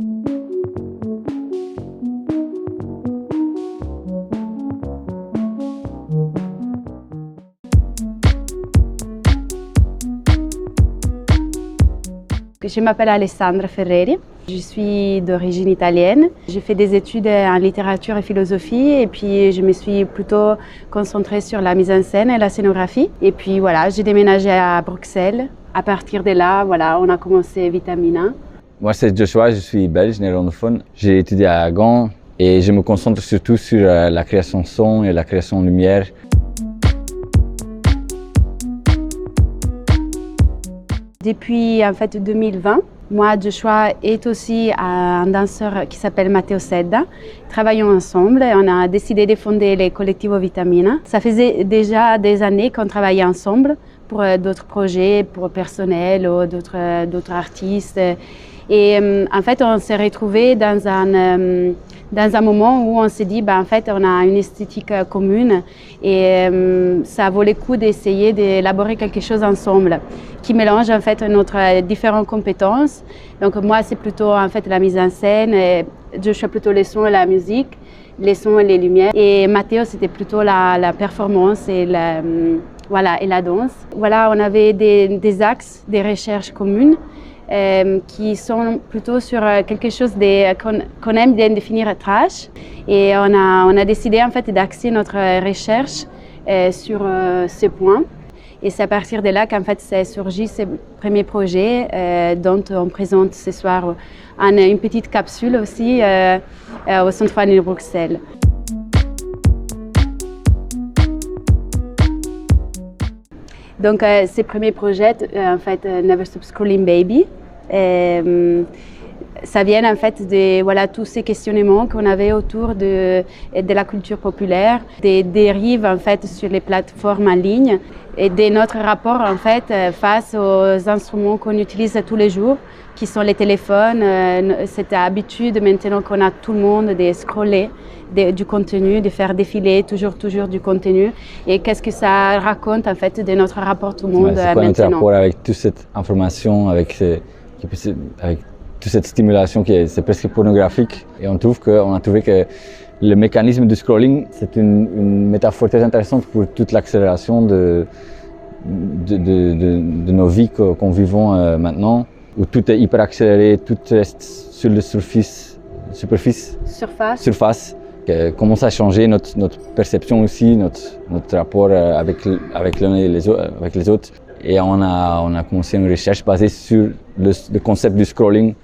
Je m'appelle Alessandra Ferreri, je suis d'origine italienne. J'ai fait des études en littérature et philosophie et puis je me suis plutôt concentrée sur la mise en scène et la scénographie. Et puis voilà, j'ai déménagé à Bruxelles. À partir de là, voilà, on a commencé Vitamina. Moi c'est Joshua, je suis belge, néerlandophone. J'ai étudié à Gand et je me concentre surtout sur la création son et la création lumière. Depuis en fait 2020, moi Joshua est aussi un danseur qui s'appelle Matteo Sedda. Travaillons ensemble et on a décidé de fonder le Collettivo Vitamina. Ça faisait déjà des années qu'on travaillait ensemble pour d'autres projets, pour personnel ou d'autres artistes. Et en fait, on s'est retrouvés dans un moment où on s'est dit, en fait, on a une esthétique commune et ça vaut le coup d'essayer d'élaborer quelque chose ensemble qui mélange en fait notre différentes compétences. Donc moi, c'est plutôt en fait la mise en scène, et je fais plutôt les sons et la musique, les sons et les lumières. Et Matteo, c'était plutôt la performance et et la danse. Voilà, on avait des axes, des recherches communes. Qui sont plutôt sur quelque chose qu'on aime bien définir trash. Et on a décidé en fait d'axer notre recherche sur ce point. Et c'est à partir de là qu'en fait s'est surgi ce premier projet dont on présente ce soir une petite capsule aussi au Centre Fan de Bruxelles. Donc, ce premier projet, en fait, Never Stop Scrolling Baby, ça vient en fait de tous ces questionnements qu'on avait autour de la culture populaire, des dérives en fait sur les plateformes en ligne et de notre rapport en fait face aux instruments qu'on utilise tous les jours, qui sont les téléphones, cette habitude maintenant qu'on a tout le monde de scroller du contenu, de faire défiler toujours du contenu. Et qu'est-ce que ça raconte en fait de notre rapport tout le monde c'est quoi maintenant? Notre rapport avec toute cette information, avec toute cette stimulation c'est presque pornographique. Et on a trouvé que le mécanisme du scrolling, c'est une métaphore très intéressante pour toute l'accélération de nos vies qu'on vivons maintenant, où tout est hyper accéléré, tout reste sur la surface. Comment ça a changé notre perception aussi, notre rapport avec l'un et avec les autres. Et on a commencé une recherche basée sur le concept du scrolling